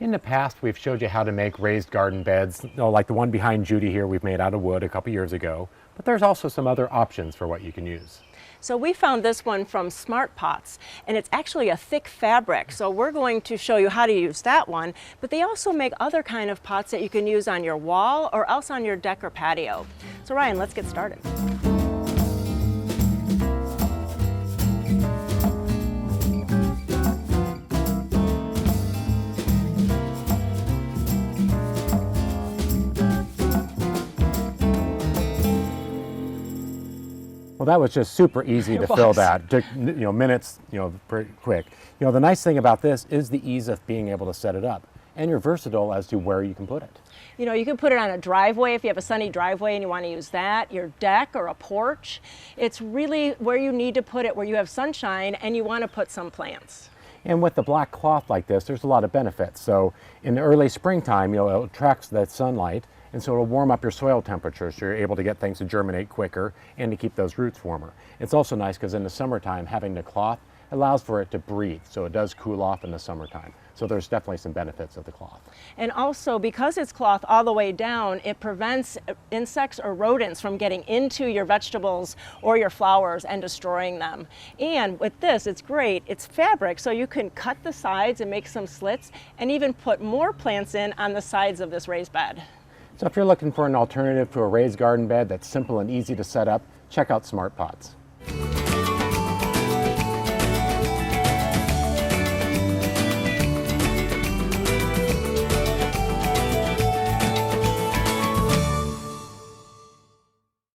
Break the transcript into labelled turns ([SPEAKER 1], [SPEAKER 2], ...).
[SPEAKER 1] In the past, we've showed you how to make raised garden beds, like the one behind Judy here we've made out of wood a couple years ago, but there's also some other options for what you can use.
[SPEAKER 2] So we found this one from Smart Pots, and it's actually a thick fabric. So we're going to show you how to use that one, but they also make other kind of pots that you can use on your wall or else on your deck or patio. So Ryan, let's get started.
[SPEAKER 1] Well, that was just super easy to fill that. It took minutes, pretty quick. The nice thing about this is the ease of being able to set it up, and you're versatile as to where you can put it.
[SPEAKER 2] You can put it on a driveway if you have a sunny driveway and you want to use that, your deck or a porch. It's really where you need to put it, where you have sunshine and you want to put some plants.
[SPEAKER 1] And with the black cloth like this, there's a lot of benefits. So in the early springtime, it attracts that sunlight, and so it'll warm up your soil temperature, so you're able to get things to germinate quicker and to keep those roots warmer. It's also nice because in the summertime, having the cloth allows for it to breathe, so it does cool off in the summertime. So there's definitely some benefits of the cloth.
[SPEAKER 2] And also, because it's cloth all the way down, it prevents insects or rodents from getting into your vegetables or your flowers and destroying them. And with this, it's great. It's fabric, so you can cut the sides and make some slits and even put more plants in on the sides of this raised bed.
[SPEAKER 1] So if you're looking for an alternative to a raised garden bed that's simple and easy to set up, check out Smart Pots.